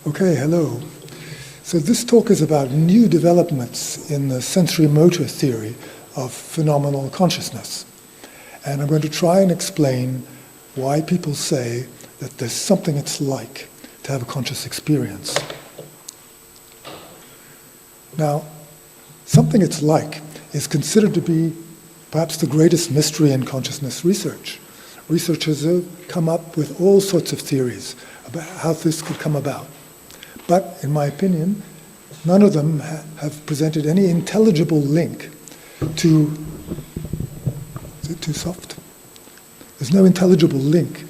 Okay, hello. So this talk is about new developments in the sensorimotor theory of phenomenal consciousness. And I'm going to try and explain why people say that there's something it's like to have a conscious experience. Now, something it's like is considered to be perhaps the greatest mystery in consciousness research. Researchers have come up with all sorts of theories about how this could come about. But, in my opinion, none of them have presented any intelligible link to... Is it too soft? There's no intelligible link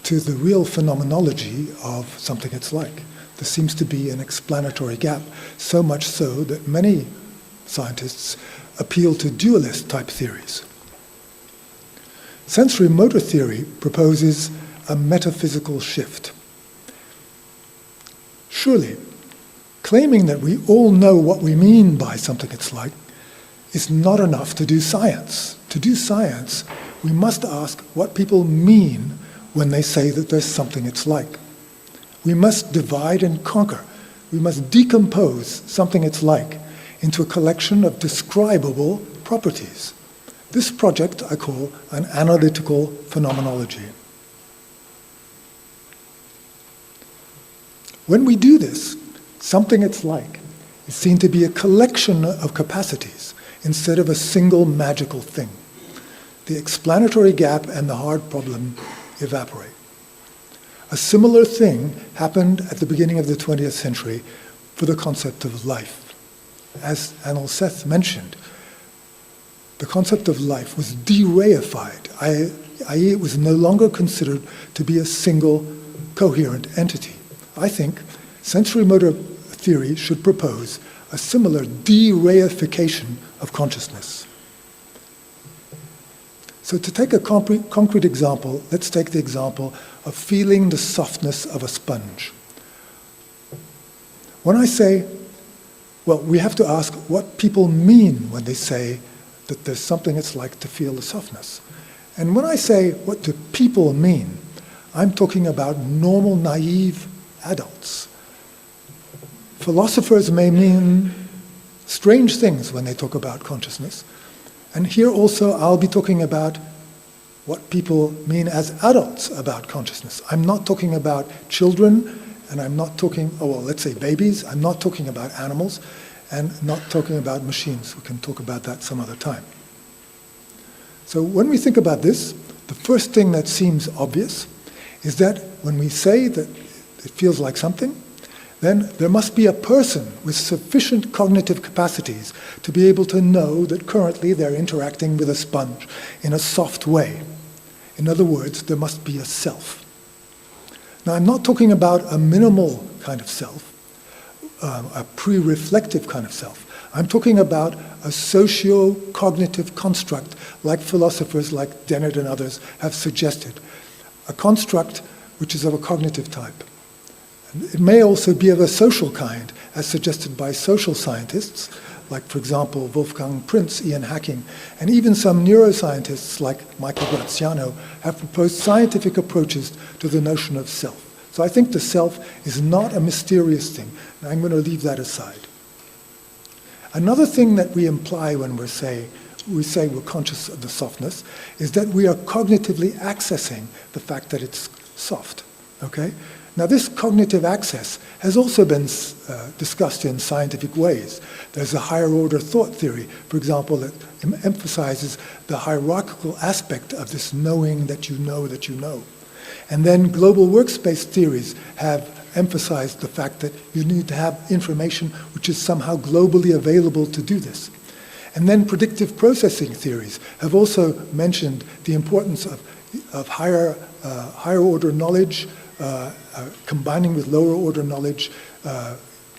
to the real phenomenology of something it's like. There seems to be an explanatory gap, so much so that many scientists appeal to dualist-type theories. Sensorimotor theory proposes a metaphysical shift. Surely, claiming that we all know what we mean by something it's like is not enough to do science. To do science, we must ask what people mean when they say that there's something it's like. We must divide and conquer. We must decompose something it's like into a collection of describable properties. This project I call an analytical phenomenology. When we do this, something it's like is seen to be a collection of capacities instead of a single magical thing. The explanatory gap and the hard problem evaporate. A similar thing happened at the beginning of the 20th century for the concept of life. As Analytical mentioned, the concept of life was de-reified, i.e. it was no longer considered to be a single coherent entity. I think sensorimotor theory should propose a similar de-reification of consciousness. So to take a concrete example, let's take the example of feeling the softness of a sponge. When I say, well, we have to ask what people mean when they say that there's something it's like to feel the softness. And when I say what do people mean, I'm talking about normal, naive adults. Philosophers may mean strange things when they talk about consciousness. And here also I'll be talking about what people mean as adults about consciousness. I'm not talking about children, and I'm not talking, let's say babies. I'm not talking about animals, and not talking about machines. We can talk about that some other time. So when we think about this, the first thing that seems obvious is that when we say that it feels like something, then there must be a person with sufficient cognitive capacities to be able to know that currently they're interacting with a sponge in a soft way. In other words, there must be a self. Now, I'm not talking about a minimal kind of self, a pre-reflective kind of self. I'm talking about a socio-cognitive construct like philosophers like Dennett and others have suggested, a construct which is of a cognitive type. It may also be of a social kind, as suggested by social scientists, like, for example, Wolfgang Prinz, Ian Hacking, and even some neuroscientists like Michael Graziano have proposed scientific approaches to the notion of self. So I think the self is not a mysterious thing, and I'm going to leave that aside. Another thing that we imply when we say we're conscious of the softness is that we are cognitively accessing the fact that it's soft, okay? Now, this cognitive access has also been discussed in scientific ways. There's a higher order thought theory, for example, that emphasizes the hierarchical aspect of this knowing that you know that you know. And then global workspace theories have emphasized the fact that you need to have information which is somehow globally available to do this. And then predictive processing theories have also mentioned the importance of higher order knowledge, combining with lower order knowledge,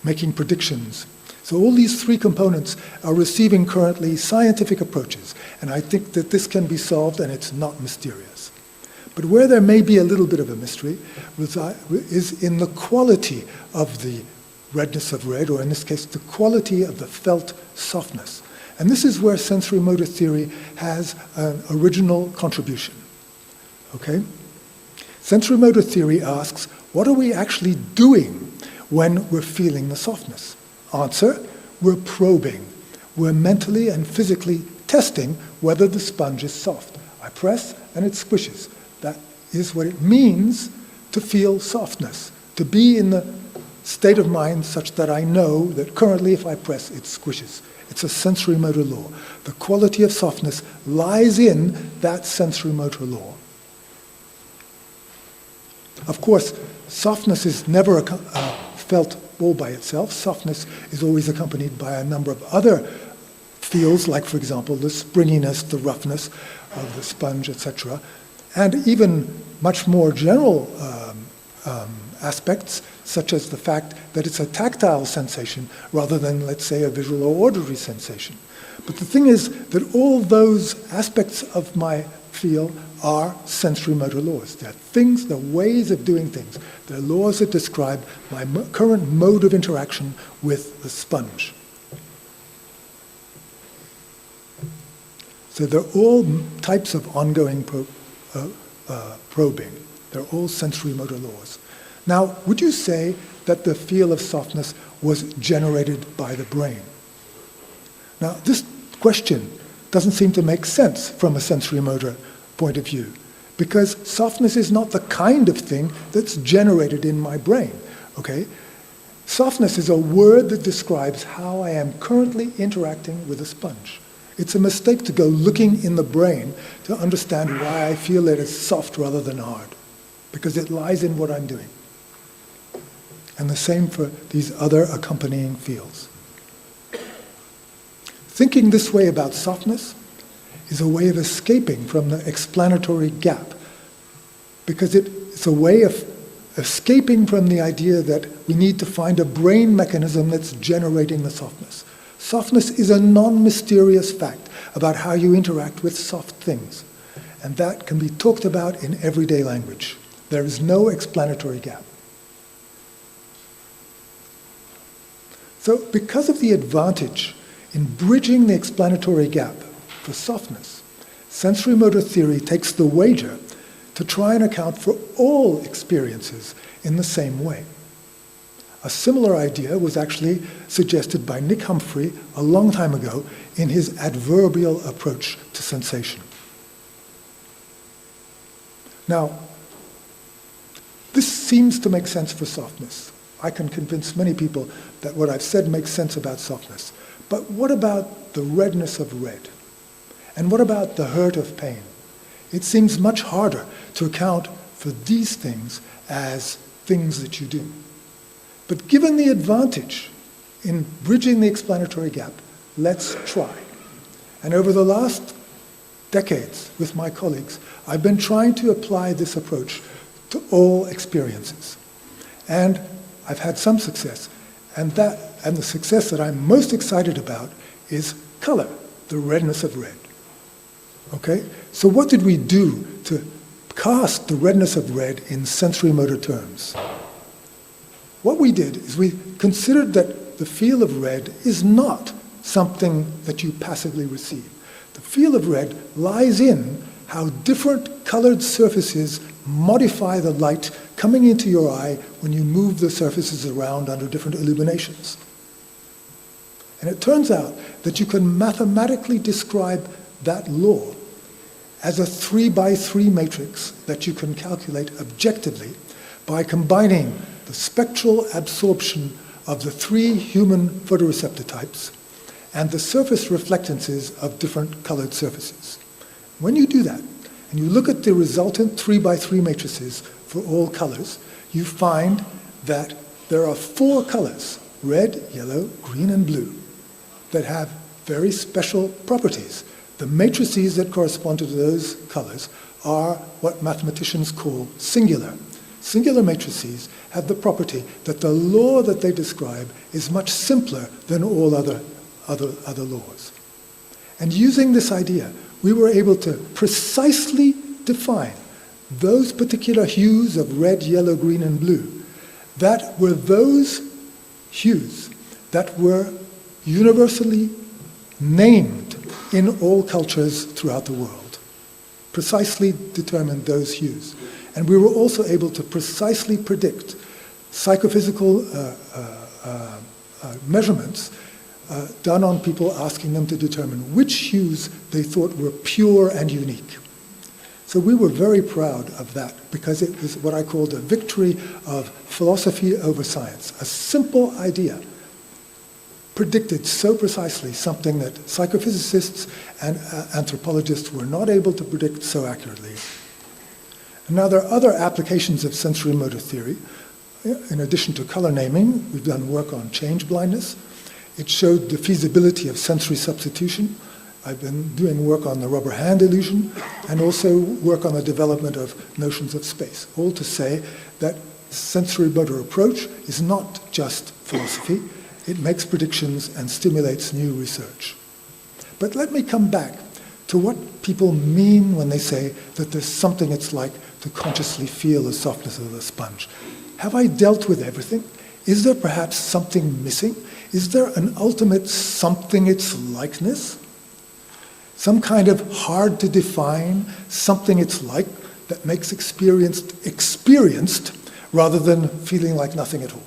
making predictions. So all these three components are receiving currently scientific approaches, and I think that this can be solved and it's not mysterious. But where there may be a little bit of a mystery is in the quality of the redness of red, or in this case, the quality of the felt softness. And this is where sensorimotor theory has an original contribution. Okay? Sensorimotor theory asks, what are we actually doing when we're feeling the softness? Answer, we're probing. We're mentally and physically testing whether the sponge is soft. I press and it squishes. That is what it means to feel softness, to be in the state of mind such that I know that currently if I press, it squishes. It's a sensorimotor law. The quality of softness lies in that sensorimotor law. Of course, softness is never felt all by itself. Softness is always accompanied by a number of other feels, like, for example, the springiness, the roughness of the sponge, etc., and even much more general aspects, such as the fact that it's a tactile sensation rather than, let's say, a visual or auditory sensation. But the thing is that all those aspects of my feel are sensorimotor laws. They're things, they're ways of doing things. They're laws that describe my current mode of interaction with the sponge. So they're all types of ongoing probing. They're all sensorimotor laws. Now, would you say that the feel of softness was generated by the brain? Now, this question doesn't seem to make sense from a sensorimotor point of view, because softness is not the kind of thing that's generated in my brain, okay? Softness is a word that describes how I am currently interacting with a sponge. It's a mistake to go looking in the brain to understand why I feel it is soft rather than hard, because it lies in what I'm doing. And the same for these other accompanying feels. Thinking this way about softness is a way of escaping from the explanatory gap, because it's a way of escaping from the idea that we need to find a brain mechanism that's generating the softness. Softness is a non-mysterious fact about how you interact with soft things, and that can be talked about in everyday language. There is no explanatory gap. So because of the advantage in bridging the explanatory gap for softness, sensorimotor theory takes the wager to try and account for all experiences in the same way. A similar idea was actually suggested by Nick Humphrey a long time ago in his adverbial approach to sensation. Now, this seems to make sense for softness. I can convince many people that what I've said makes sense about softness. But what about the redness of red? And what about the hurt of pain? It seems much harder to account for these things as things that you do. But given the advantage in bridging the explanatory gap, let's try. And over the last decades with my colleagues, I've been trying to apply this approach to all experiences. And I've had some success, and the success that I'm most excited about is color, the redness of red. Okay? So what did we do to cast the redness of red in sensorimotor terms? What we did is we considered that the feel of red is not something that you passively receive. The feel of red lies in how different colored surfaces modify the light coming into your eye when you move the surfaces around under different illuminations. And it turns out that you can mathematically describe that law as a 3x3 matrix that you can calculate objectively by combining the spectral absorption of the 3 human photoreceptor types and the surface reflectances of different colored surfaces. When you do that, and you look at the resultant 3x3 matrices for all colors, you find that there are 4 colors, red, yellow, green, and blue, that have very special properties. The matrices that correspond to those colors are what mathematicians call singular. Singular matrices have the property that the law that they describe is much simpler than all other laws. And using this idea, we were able to precisely define those particular hues of red, yellow, green, and blue that were those hues that were universally named in all cultures throughout the world. Precisely determined those hues. And we were also able to precisely predict psychophysical measurements done on people, asking them to determine which hues they thought were pure and unique. So we were very proud of that because it was what I called a victory of philosophy over science. A simple idea predicted so precisely something that psychophysicists and anthropologists were not able to predict so accurately. And now there are other applications of sensorimotor theory. In addition to color naming, we've done work on change blindness. It showed the feasibility of sensory substitution. I've been doing work on the rubber hand illusion and also work on the development of notions of space. All to say that sensorimotor approach is not just philosophy. It makes predictions and stimulates new research. But let me come back to what people mean when they say that there's something it's like to consciously feel the softness of a sponge. Have I dealt with everything? Is there perhaps something missing? Is there an ultimate something it's likeness? Some kind of hard to define something it's like that makes experienced rather than feeling like nothing at all.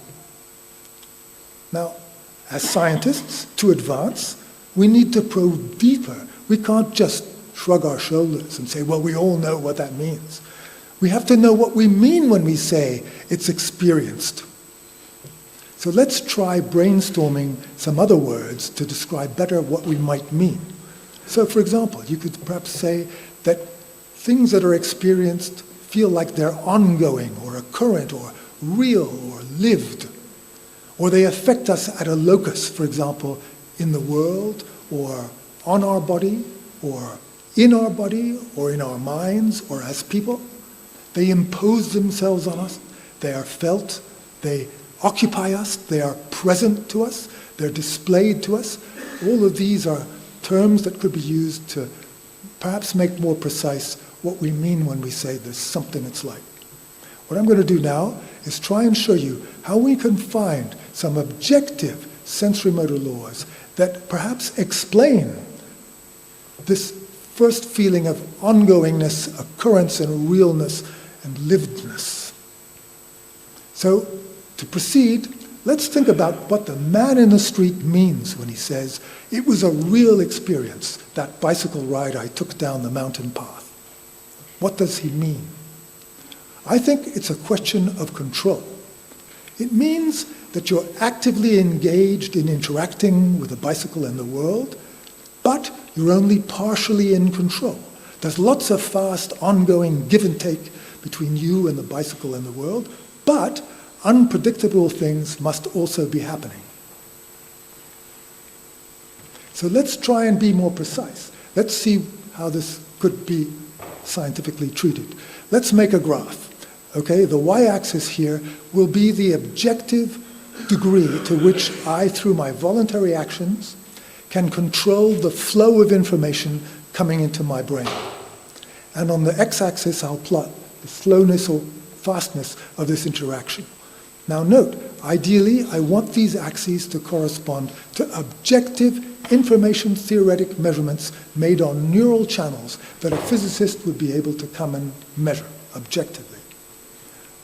Now, as scientists, to advance, we need to probe deeper. We can't just shrug our shoulders and say, well, we all know what that means. We have to know what we mean when we say it's experienced. So let's try brainstorming some other words to describe better what we might mean. So, for example, you could perhaps say that things that are experienced feel like they're ongoing or current or real or lived, or they affect us at a locus, for example, in the world or on our body or in our minds or as people. They impose themselves on us. They are felt. They occupy us. They are present to us. They're displayed to us. All of these are terms that could be used to perhaps make more precise what we mean when we say there's something it's like. What I'm going to do now is try and show you how we can find some objective sensorimotor laws that perhaps explain this first feeling of ongoingness, occurrence, and realness and livedness. So, to proceed, let's think about what the man in the street means when he says, it was a real experience, that bicycle ride I took down the mountain path. What does he mean? I think it's a question of control. It means that you're actively engaged in interacting with the bicycle and the world, but you're only partially in control. There's lots of fast, ongoing give and take between you and the bicycle and the world, but unpredictable things must also be happening. So let's try and be more precise. Let's see how this could be scientifically treated. Let's make a graph. Okay, the y-axis here will be the objective degree to which I, through my voluntary actions, can control the flow of information coming into my brain. And on the x-axis, I'll plot the slowness or fastness of this interaction. Now note, ideally, I want these axes to correspond to objective information theoretic measurements made on neural channels that a physicist would be able to come and measure objectively.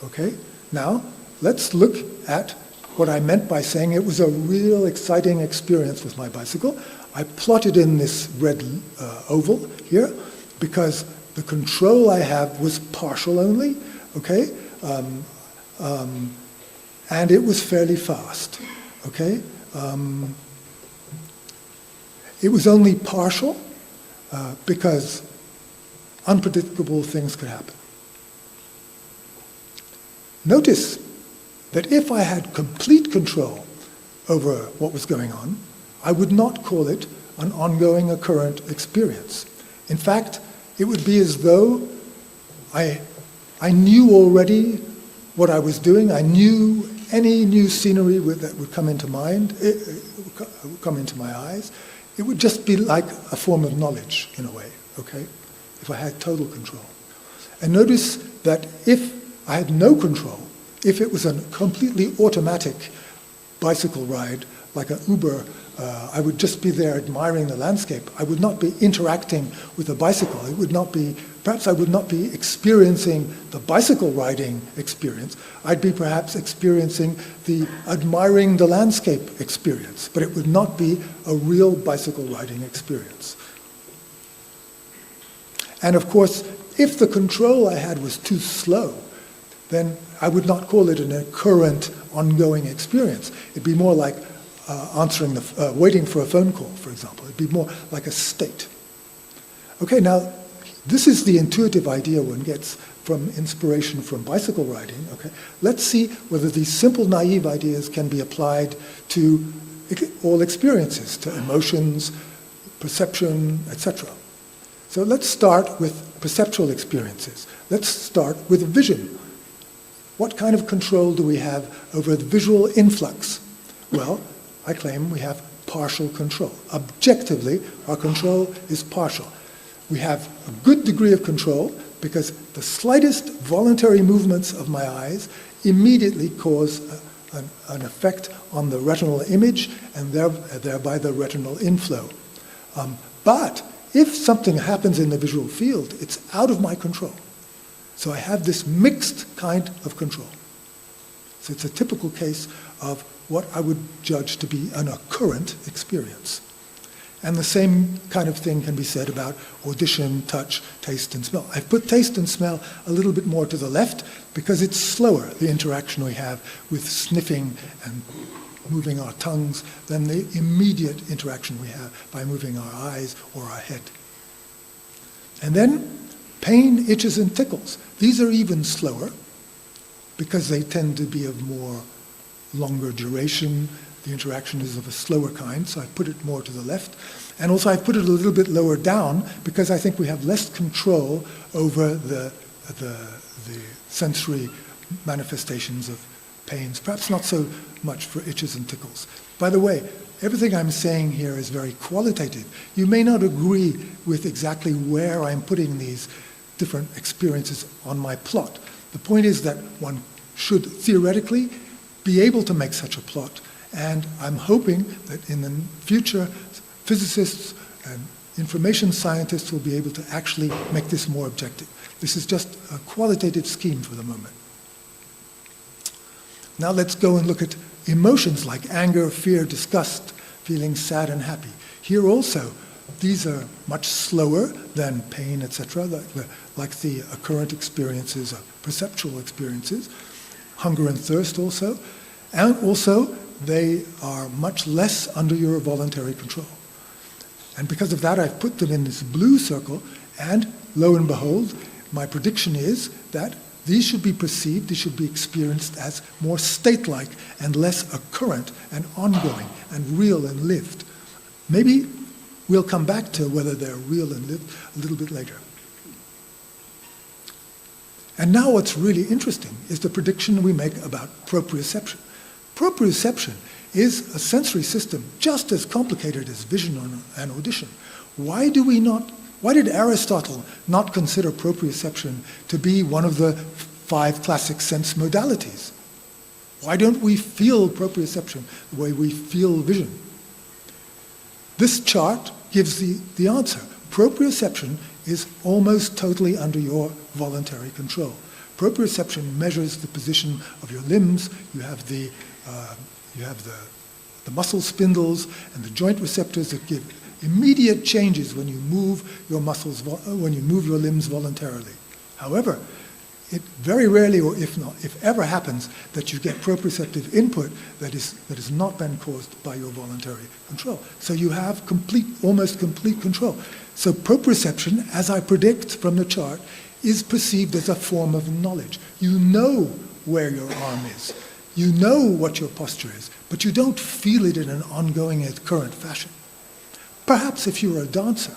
Okay, now let's look at what I meant by saying it was a real exciting experience with my bicycle. I plotted in this red oval here because the control I have was partial only, okay? And it was fairly fast, okay? It was only partial because unpredictable things could happen. Notice that if I had complete control over what was going on, I would not call it an ongoing occurrent experience. In fact, it would be as though I knew already what I was doing. I knew any new scenery that would come into mind, would come into my eyes. It would just be like a form of knowledge, in a way, okay, if I had total control. And notice that if I had no control, if it was a completely automatic bicycle ride like an Uber, I would just be there admiring the landscape. I would not be interacting with a bicycle. It would not be, perhaps I would not be experiencing the bicycle riding experience. I'd be perhaps experiencing the admiring the landscape experience, but it would not be a real bicycle riding experience. And of course, if the control I had was too slow, then I would not call it an current, ongoing experience. It'd be more like waiting for a phone call, for example. It'd be more like a state. Okay, now, this is the intuitive idea one gets from inspiration from bicycle riding. Okay, let's see whether these simple, naive ideas can be applied to all experiences, to emotions, perception, etc. So let's start with perceptual experiences. Let's start with vision. What kind of control do we have over the visual influx? Well, I claim we have partial control. Objectively, our control is partial. We have a good degree of control because the slightest voluntary movements of my eyes immediately cause an effect on the retinal image and thereby the retinal inflow. But if something happens in the visual field, it's out of my control. So I have this mixed kind of control. So it's a typical case of what I would judge to be an occurrent experience. And the same kind of thing can be said about audition, touch, taste, and smell. I've put taste and smell a little bit more to the left because it's slower, the interaction we have with sniffing and moving our tongues, than the immediate interaction we have by moving our eyes or our head. And then pain, itches, and tickles. These are even slower because they tend to be of more longer duration. The interaction is of a slower kind, so I put it more to the left. And also I put it a little bit lower down because I think we have less control over the sensory manifestations of pains, perhaps not so much for itches and tickles. By the way, everything I'm saying here is very qualitative. You may not agree with exactly where I'm putting these different experiences on my plot. The point is that one should theoretically be able to make such a plot, and I'm hoping that in the future, physicists and information scientists will be able to actually make this more objective. This is just a qualitative scheme for the moment. Now let's go and look at emotions like anger, fear, disgust, feeling sad and happy. Here also, these are much slower than pain, etc., like the occurrent experiences, perceptual experiences. Hunger and thirst also. And also, they are much less under your voluntary control. And because of that, I've put them in this blue circle, and lo and behold, my prediction is that these should be perceived, these should be experienced as more state-like and less occurrent and ongoing and real and lived. Maybe we'll come back to whether they're real and lived a little bit later. And now what's really interesting is the prediction we make about proprioception. Proprioception is a sensory system just as complicated as vision and audition. Why did Aristotle not consider proprioception to be one of the 5 classic sense modalities? Why don't we feel proprioception the way we feel vision? This chart gives the answer. Proprioception is almost totally under your voluntary control. Proprioception measures the position of your limbs. You have the muscle spindles and the joint receptors that give immediate changes when you move your muscles, when you move your limbs voluntarily. However, it very rarely, or if ever happens, that you get proprioceptive input that has not been caused by your voluntary control. So you have almost complete control. So proprioception, as I predict from the chart, is perceived as a form of knowledge. You know where your arm is. You know what your posture is, but you don't feel it in an ongoing and current fashion. Perhaps if you're a dancer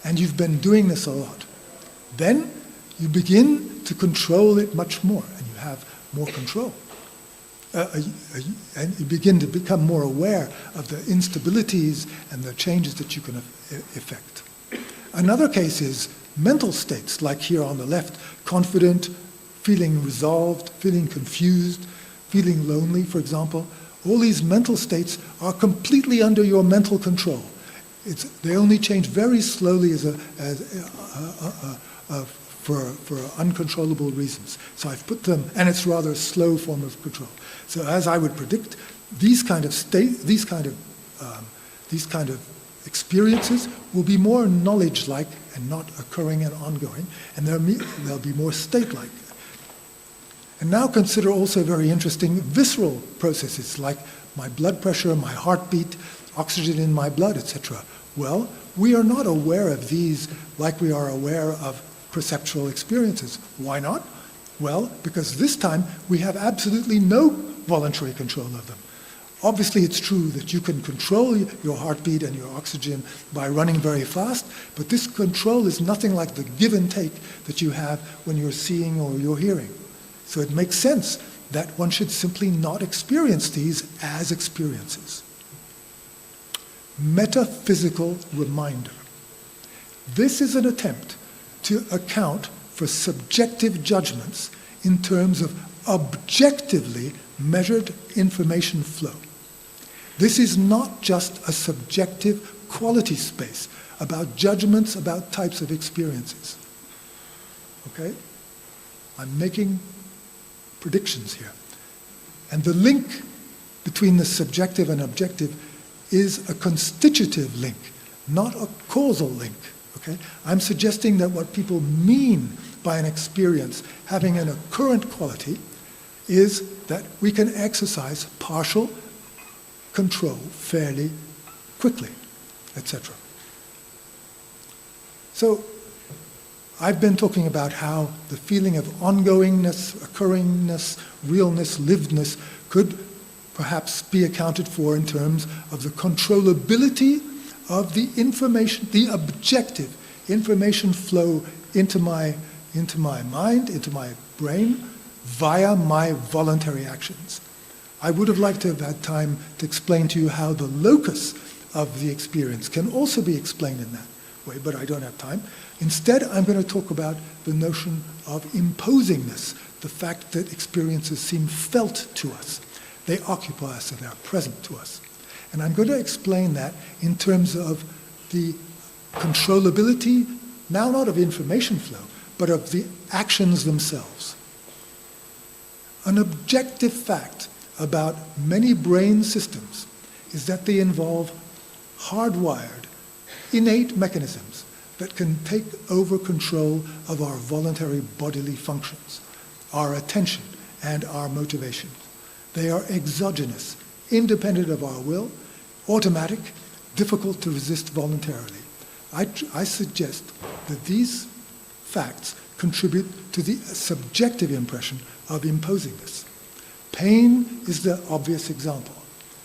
and you've been doing this a lot, then you begin to control it much more and you have more control. And you begin to become more aware of the instabilities and the changes that you can effect. Another case is mental states, like here on the left, confident, feeling resolved, feeling confused, feeling lonely, for example, All these mental states are completely under your mental control. They only change very slowly for uncontrollable reasons. So I've put them, and it's rather a slow form of control. So as I would predict, these kind of experiences will be more knowledge-like and not occurring and ongoing, and they'll be more state-like. And now consider also very interesting visceral processes like my blood pressure, my heartbeat, oxygen in my blood, etc. Well, we are not aware of these like we are aware of perceptual experiences. Why not? Well, because this time we have absolutely no voluntary control of them. Obviously, it's true that you can control your heartbeat and your oxygen by running very fast, but this control is nothing like the give and take that you have when you're seeing or you're hearing. So it makes sense that one should simply not experience these as experiences. Metaphysical reminder. This is an attempt to account for subjective judgments in terms of objectively measured information flow. This is not just a subjective quality space about judgments about types of experiences. Okay? I'm making predictions here. And the link between the subjective and objective is a constitutive link, not a causal link. Okay? I'm suggesting that what people mean by an experience having an occurrent quality is that we can exercise partial control fairly quickly, etc. So I've been talking about how the feeling of ongoingness, occurringness, realness, livedness could perhaps be accounted for in terms of the controllability of the information, the objective information flow into my mind, into my brain, via my voluntary actions. I would have liked to have had time to explain to you how the locus of the experience can also be explained in that way, but I don't have time. Instead, I'm going to talk about the notion of imposingness, the fact that experiences seem felt to us. They occupy us and they're present to us. And I'm going to explain that in terms of the controllability, now not of information flow, but of the actions themselves. An objective fact about many brain systems is that they involve hardwired, innate mechanisms that can take over control of our voluntary bodily functions, our attention and our motivation. They are exogenous, independent of our will, automatic, difficult to resist voluntarily. I suggest that these facts contribute to the subjective impression of imposingness. Pain is the obvious example.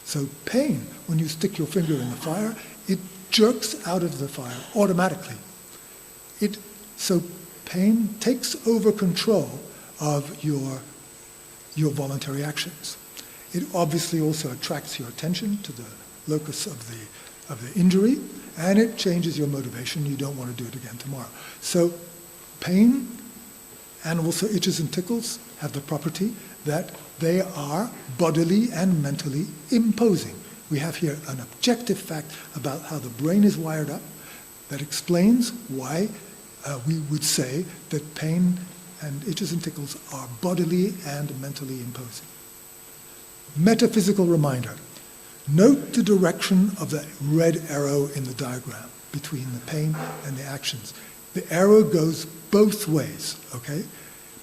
So pain, when you stick your finger in the fire, it jerks out of the fire automatically. So pain takes over control of your voluntary actions. It obviously also attracts your attention to the locus of the injury, and it changes your motivation. You don't want to do it again tomorrow. So pain and also itches and tickles have the property that they are bodily and mentally imposing. We have here an objective fact about how the brain is wired up that explains why we would say that pain and itches and tickles are bodily and mentally imposing. Metaphysical reminder. Note the direction of the red arrow in the diagram between the pain and the actions. The arrow goes both ways, okay?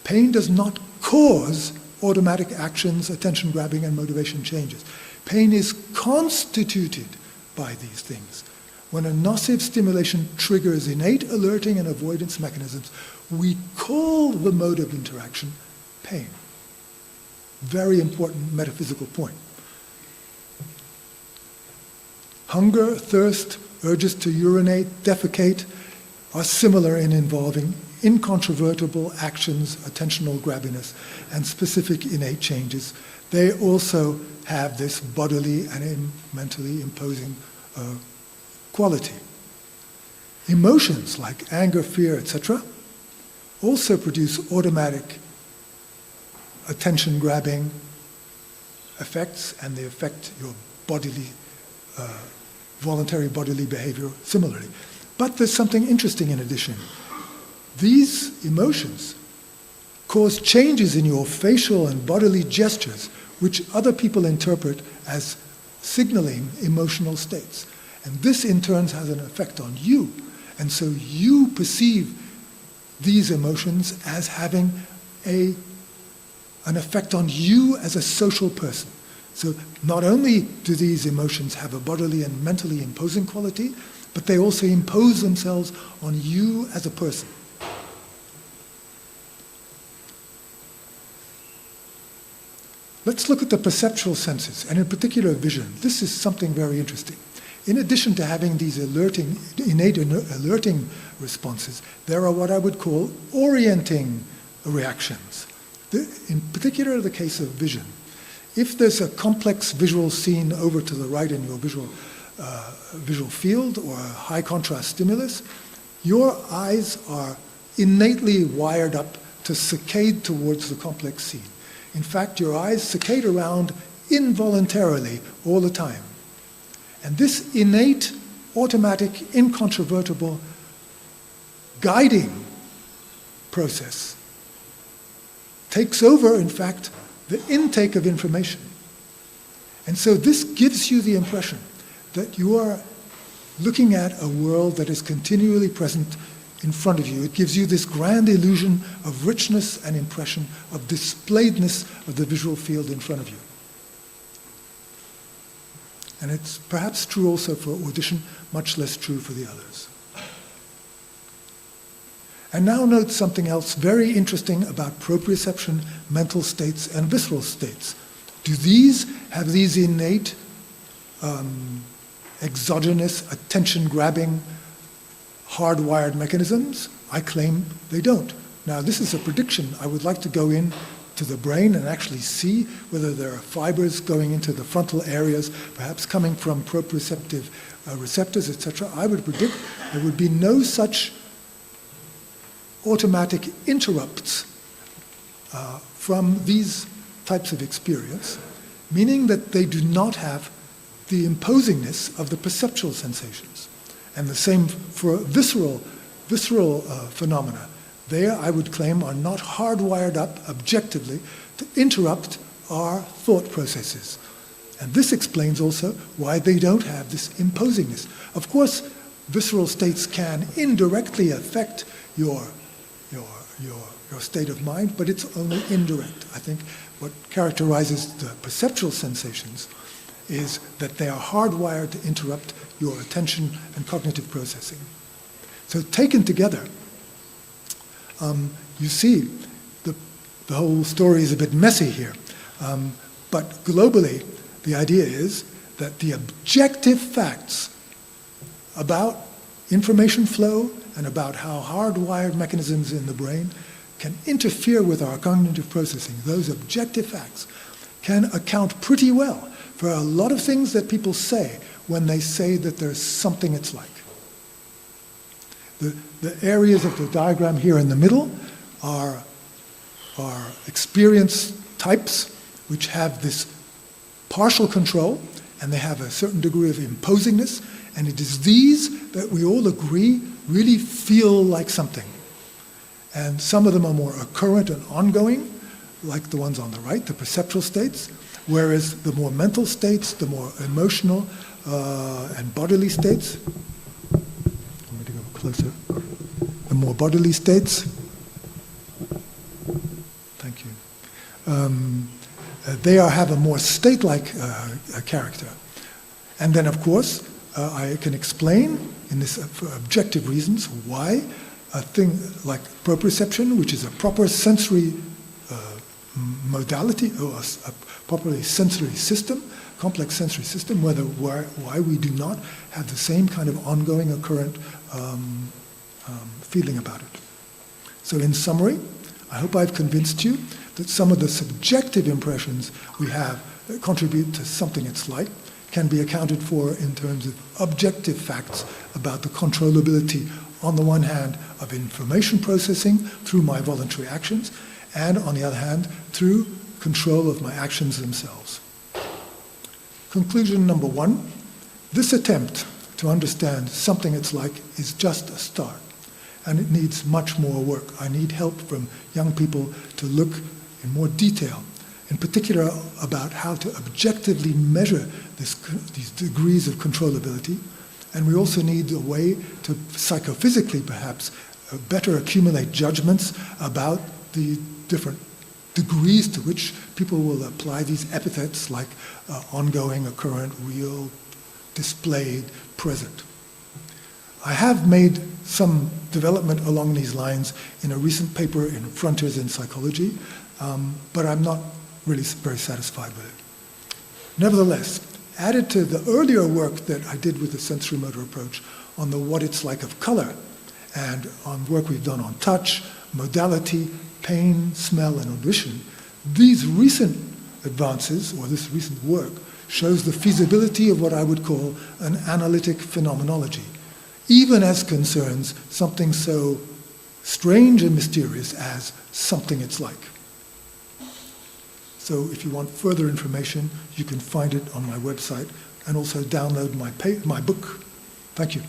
Pain does not cause automatic actions, attention grabbing, and motivation changes. Pain is constituted by these things. When a nocive stimulation triggers innate alerting and avoidance mechanisms, we call the mode of interaction pain. Very important metaphysical point. Hunger, thirst, urges to urinate, defecate are similar in involving incontrovertible actions, attentional grabbiness, and specific innate changes. They also have this bodily and mentally imposing quality. Emotions like anger, fear, etc. also produce automatic attention grabbing, effects, and they affect your bodily, voluntary bodily behavior similarly. But there's something interesting in addition. These emotions cause changes in your facial and bodily gestures, which other people interpret as signaling emotional states. And this in turn has an effect on you. And so you perceive these emotions as having an effect on you as a social person. So not only do these emotions have a bodily and mentally imposing quality, but they also impose themselves on you as a person. Let's look at the perceptual senses, and in particular vision. This is something very interesting. In addition to having these innate alerting responses, there are what I would call orienting reactions. In particular, the case of vision. If there's a complex visual scene over to the right in your visual field or a high contrast stimulus, your eyes are innately wired up to saccade towards the complex scene. In fact, your eyes saccade around involuntarily all the time. And this innate, automatic, incontrovertible guiding process takes over, in fact, the intake of information. And so this gives you the impression that you are looking at a world that is continually present in front of you. It gives you this grand illusion of richness and impression, of displayedness of the visual field in front of you. And it's perhaps true also for audition, much less true for the others. And now note something else very interesting about proprioception, mental states, and visceral states. Do these have these innate, exogenous, attention-grabbing, hardwired mechanisms? I claim they don't. Now, this is a prediction. I would like to go in to the brain and actually see whether there are fibers going into the frontal areas, perhaps coming from proprioceptive receptors, etc. I would predict there would be no such automatic interrupts from these types of experience, meaning that they do not have the imposingness of the perceptual sensations. And the same for visceral phenomena. They, I would claim, are not hardwired up objectively to interrupt our thought processes. And this explains also why they don't have this imposingness. Of course, visceral states can indirectly affect your state of mind, but it's only indirect. I think what characterizes the perceptual sensations is that they are hardwired to interrupt your attention and cognitive processing. So taken together, you see the whole story is a bit messy here. But globally, the idea is that the objective facts about information flow and about how hardwired mechanisms in the brain can interfere with our cognitive processing, those objective facts can account pretty well for a lot of things that people say when they say that there's something it's like. The areas of the diagram here in the middle are experience types which have this partial control, and they have a certain degree of imposingness, and it is these that we all agree really feel like something. And some of them are more occurrent and ongoing, like the ones on the right, the perceptual states, whereas the more mental states, the more emotional and bodily states, I'm going to go closer, the more bodily states, thank you, they have a more state-like character. And then, of course, I can explain, in this for objective reasons, why a thing like proprioception, which is a proper sensory modality, or a properly sensory system, complex sensory system, why we do not have the same kind of ongoing occurrent feeling about it. So in summary, I hope I've convinced you that some of the subjective impressions we have that contribute to something it's like can be accounted for in terms of objective facts about the controllability, on the one hand, of information processing through my voluntary actions, and on the other hand, through control of my actions themselves. Conclusion number one, this attempt to understand something it's like is just a start, and it needs much more work. I need help from young people to look in more detail, in particular about how to objectively measure these degrees of controllability, and we also need a way to psychophysically perhaps better accumulate judgments about the different degrees to which people will apply these epithets like ongoing, occurrent, real, displayed, present. I have made some development along these lines in a recent paper in Frontiers in Psychology, but I'm not really very satisfied with it. Nevertheless, added to the earlier work that I did with the sensorimotor approach on the what it's like of color, and on work we've done on touch, modality, pain, smell, and audition, these recent advances, or this recent work, shows the feasibility of what I would call an analytic phenomenology, even as concerns something so strange and mysterious as something it's like. So if you want further information, you can find it on my website and also download my book. Thank you.